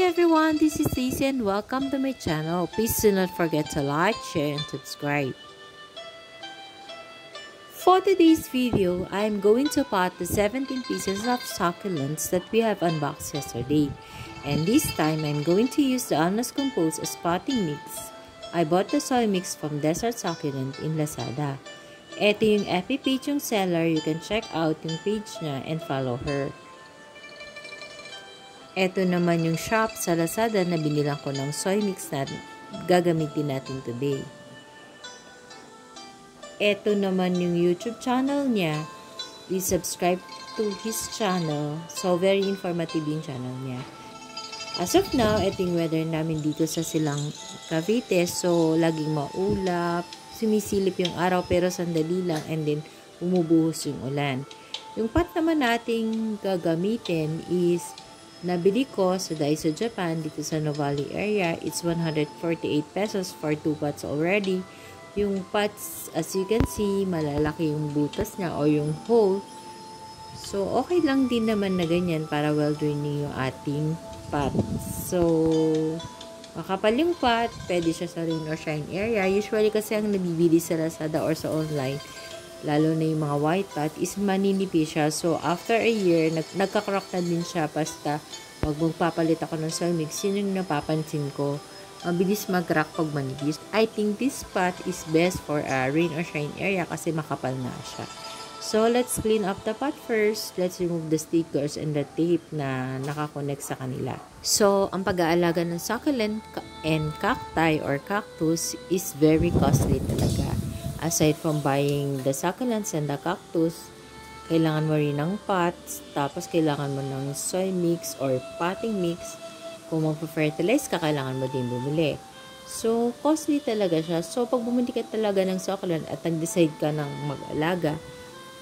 everyone, this is Daisy and welcome to my channel. Please do not forget to like, share, and subscribe. For today's video, I am going to pot the 17 pieces of succulents that we have unboxed yesterday. And this time, I'm going to use the Alnos Compose as potting mix. I bought the soy mix from Desert Succulent in Lazada. Ito yung FB page yung seller, you can check out yung page niya and follow her. Ito naman yung shop sa Lazada na binilang ko ng soy mix na gagamitin natin today. Ito naman yung YouTube channel niya. Please subscribe to his channel. So, very informative yung channel niya. As of now, ito yung weather namin dito sa Silang Cavite. So, laging maulap, sumisilip yung araw pero sandali lang and then bumubuhos yung ulan. Yung pot naman nating gagamitin is nabili ko sa Daiso Japan dito sa Novali area. It's 148 pesos for 2 pots already. Yung pots, as you can see, malalaki yung butas niya o yung hole. So, okay lang din naman na ganyan para well draining yung ating pot. So, makapal yung pot, pwede siya sa rain or shine area. Usually kasi ang nabibili sa Lazada or sa online, lalo na yung mga white pot, is maninipis siya. So, after a year, nagkakrok na din siya. Basta, pag magpapalit ako ng soy mix, yun yung napapansin ko. Mabilis mag-crack pag manipis. I think this pot is best for a rain or shine area kasi makapal na siya. So, let's clean up the pot first. Let's remove the stickers and the tape na nakakonect sa kanila. So, ang pag-aalaga ng succulent and cacti or cactus is very costly talaga. Aside from buying the succulents and the cactus, kailangan mo rin ng pots, tapos kailangan mo ng soy mix or potting mix. Kung magpa-fertilize ka, kailangan mo din bumili. So, costly talaga siya. So, pag bumili ka talaga ng succulent at nag-decide ka ng mag-alaga,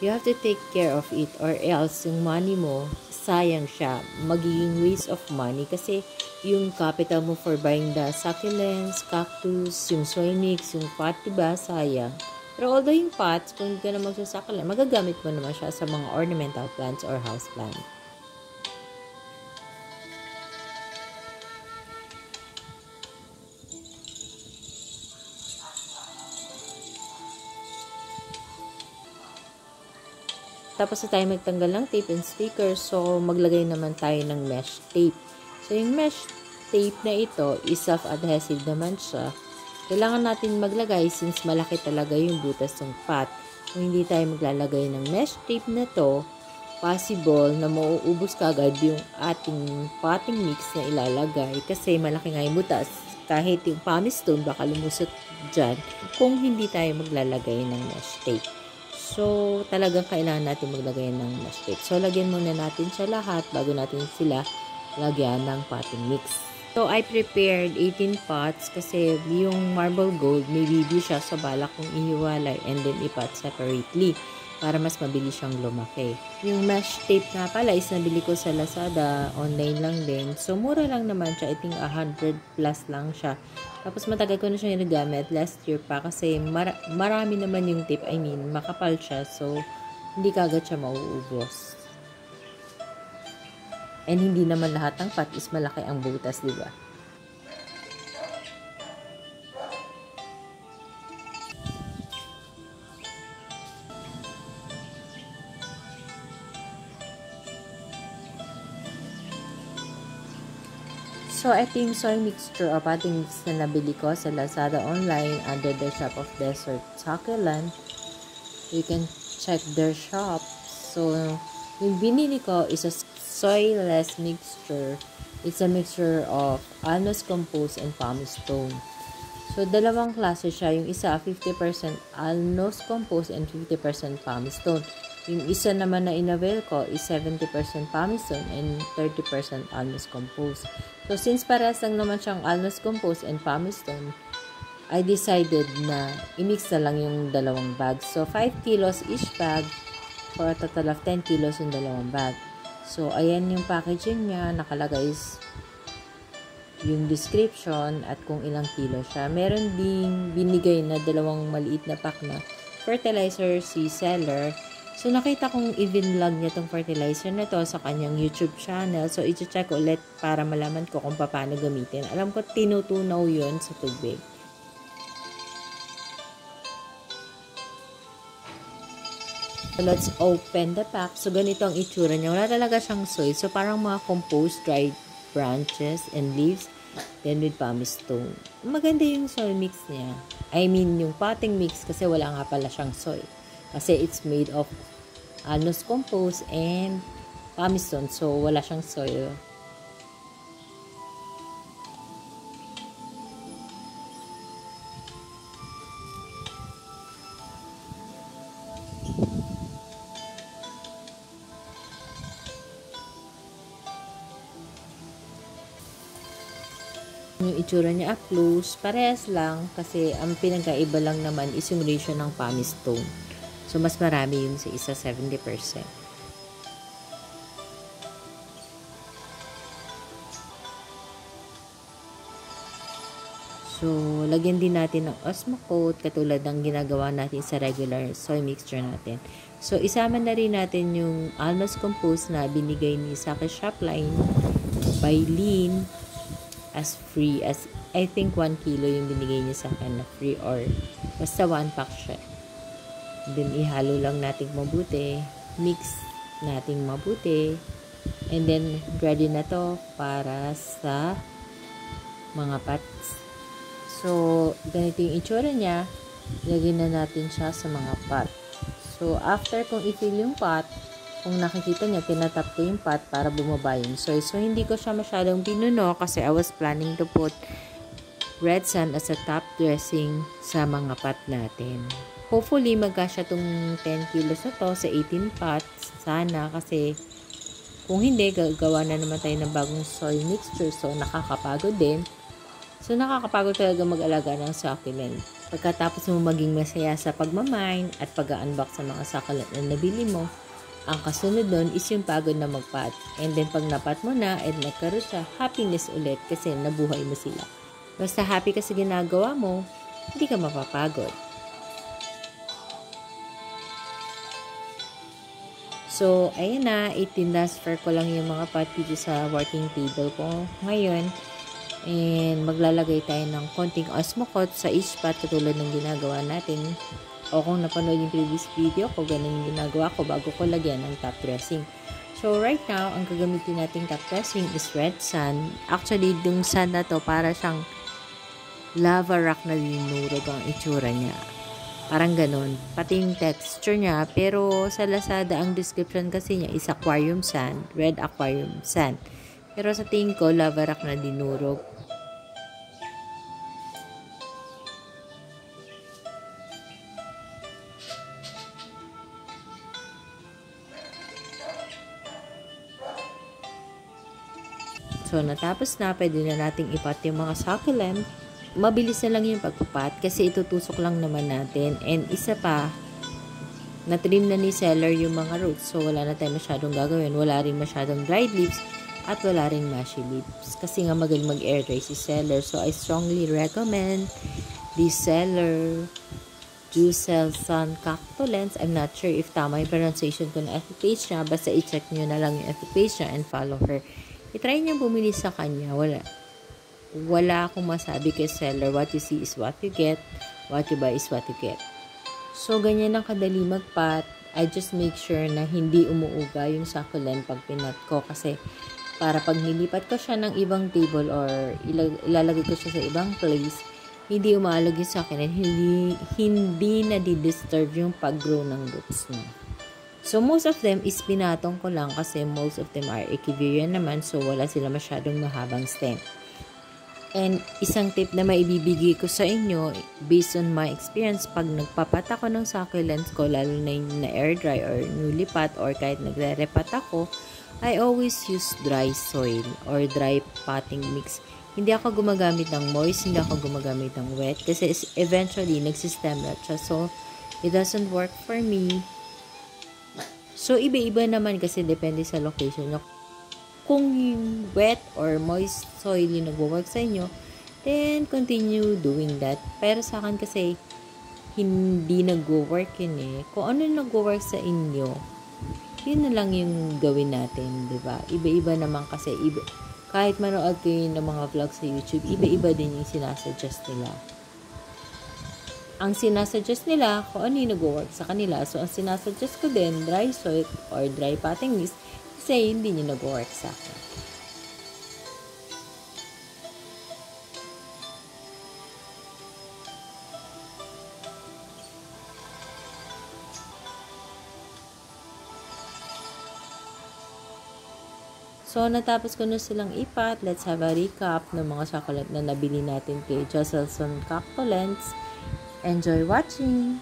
you have to take care of it or else yung money mo, sayang siya. Magiging waste of money kasi yung capital mo for buying the succulents, cactus, yung soy mix, yung pot, diba? Sayang. Pero although yung pots, kung hindi ka na magsusucculent, magagamit mo naman siya sa mga ornamental plants or house plant. Tapos na tayo magtanggal ng tape and sticker, so maglagay naman tayo ng mesh tape. So yung mesh tape na ito is self-adhesive naman siya. Kailangan natin maglagay since malaki talaga yung butas ng pot. Kung hindi tayo maglalagay ng mesh tape na to, possible na mauubos kagad yung ating potting mix na ilalagay kasi malaki nga yung butas. Kahit yung pumice stone baka lumusot dyan kung hindi tayo maglalagay ng mesh tape. So, talagang kailangan natin maglagay ng mesh tape. So, lagyan muna natin siya lahat bago natin sila lagyan ng potting mix. So, I prepared 18 pots kasi yung marble gold, may bibi siya sa balak kong ihiwalay and then ipot separately para mas mabilis siyang lumaki. Yung mesh tape nga pala is nabili ko sa Lazada, online lang din. So, mura lang naman siya. I think 100 plus lang siya. Tapos, matagal ko na siya nagamit last year pa kasi marami naman yung tape. I mean, makapal siya. So, hindi kagad siya mauubos. And hindi naman lahat ng pot is malaki ang butas, diba? So, ito yung soy mixture o potting mix na nabili ko sa Lazada online under the shop of Desert Succulent. You can check their shop. So, yung binili ko is a soilless mixture. It's a mixture of Alnos Compose and pumice stone. So, dalawang klase siya. Yung isa, 50% Alnos Compose and 50% pumice stone. Yung isa naman na in-avail ko is 70% pumice stone and 30% Alnos Compose. So, since parehas lang naman siyang Alnos Compose and pumice stone, I decided na i-mix na lang yung dalawang bags. So, 5 kilos each bag for a total of 10 kilos yung dalawang bag. So, ayan yung packaging niya. Nakalagay is yung description at kung ilang kilo siya. Meron ding binigay na dalawang maliit na pack na fertilizer si seller. So, nakita kong i-vlog niya tong fertilizer na to sa kanyang YouTube channel. So, i-check ulit para malaman ko kung paano gamitin. Alam ko, tinutunaw yon sa tubig. So, let's open the pack. So, ganito ang itsura niya. Wala talaga siyang soil. So, parang mga composed dried branches and leaves. Then, with pumice stone. Maganda yung soil mix niya. I mean, yung potting mix kasi wala nga pala siyang soil. Kasi it's made of alnus compost and pumice stone. So, wala siyang soil. Yung itsura niya up close, parehas lang kasi ang pinagkaiba lang naman is yung ratio ng pumice stone. So, mas marami yun sa isa, 70%. So, lagyan din natin ng Osmocote katulad ng ginagawa natin sa regular soy mixture natin. So, isama na rin natin yung alnus compost na binigay ni Saki Shopline by Lean as free as, I think 1 kilo yung binigay niya sa akin na free or basta 1 pack siya. Then, ihalo lang natin mabuti. Mix natin mabuti. And then, ready na to para sa mga pots. So, ganito yung itsura niya. Lagyan na natin siya sa mga pot. So, after kong i-fill yung pot, kung nakikita niya, tinatap ko yung pot para bumaba yung soy. So, hindi ko siya masyadong pinuno kasi I was planning to put red sand as a top dressing sa mga pot natin. Hopefully, magkasya tong 10 kilos na to sa 18 pots. Sana kasi kung hindi, gagawa na naman tayo ng bagong soy mixture. So, nakakapagod din. So, nakakapagod talaga mag-alaga ng succulent. Pagkatapos mo maging masaya sa pagmamine at pag-unbox sa mga succulent na nabili mo, ang kasunod nun is yung pagod na magpat. And then, pag napat mo na at nagkaroon siya, happiness ulit kasi nabuhay mo sila. Basta happy ka sa ginagawa mo, hindi ka mapapagod. So, ayun na, itinasfer ko lang yung mga pot dito sa working table ko ngayon. And maglalagay tayo ng konting Osmocote sa each pot katulad ng ginagawa natin. O kung napanood yung previous video ko, ganun yung ginagawa ko bago ko lagyan ng top dressing. So right now, ang gagamitin nating top dressing is red sand. Actually, yung sand na to para siyang lava rock na dinurog ang itsura niya. Parang ganun. Pati yung texture niya. Pero sa Lazada, ang description kasi niya is aquarium sand. Red aquarium sand. Pero sa tingin ko, lava rock na dinurog. So, natapos na, pwede na nating ipat yung mga succulent. Mabilis na lang yung pagpapat kasi itutusok lang naman natin. And isa pa, na-trim na ni seller yung mga roots. So, wala na tayo masyadong gagawin. Wala rin masyadong dried leaves at wala rin mushy leaves. Kasi nga magaling mag-air dry si seller. So, I strongly recommend this seller Juicel Sun Cactolens. I'm not sure if tama yung pronunciation ko na FB page niya. Basta i-check nyo na lang yung FB page niya and follow her. I-try niya bumili sa kanya. Wala akong masabi kay seller. What you see is what you get. What you buy is what you get. So, ganyan ang kadali magpat. I just make sure na hindi umuuga yung succulent pag pinat ko. Kasi, para pag nilipat ko siya ng ibang table or ilalagay ko siya sa ibang place, hindi umaalog yung succulent. Hindi na di-disturb yung pag-grow ng roots niya. So, most of them is pinatong ko lang kasi most of them are echeveria naman. So, wala sila masyadong mahabang stem. And isang tip na maibibigay ko sa inyo, based on my experience, pag nagpapat ako ng succulents ko, lalo na yung na-air dry or newly pot or kahit nagre-repat ako, I always use dry soil or dry potting mix. Hindi ako gumagamit ng moist, hindi ako gumagamit ng wet kasi eventually nagsistem rot siya. So, it doesn't work for me. So, iba-iba naman kasi depende sa location nyo. Kung wet or moist soil yung nagwo-work sa inyo, then continue doing that. Pero sa akin kasi, hindi nag-work yun eh. Kung ano nag-work sa inyo, yun na lang yung gawin natin, di ba? Iba-iba naman kasi, kahit manood kayo ng mga vlog sa YouTube, iba-iba din yung sinasuggest nila. Ang sinasuggest nila, kung ano yung nag-work sa kanila. So, ang sinasuggest ko din, dry soap or dry potting mist, kasi hindi nyo nag-work sa akin. So, natapos ko na silang ipat. Let's have a recap ng mga chocolate na nabili natin kay Jocelyn Cactolens. Enjoy watching!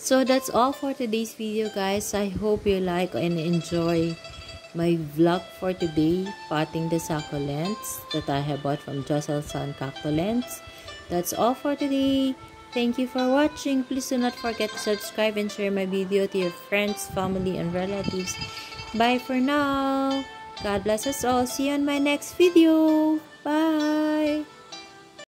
So that's all for today's video, guys. I hope you like and enjoy my vlog for today, potting the succulents that I have bought from Jocelyn Cactolens. That's all for today. Thank you for watching. Please do not forget to subscribe and share my video to your friends, family, and relatives. Bye for now. God bless us all. See you on my next video. Bye.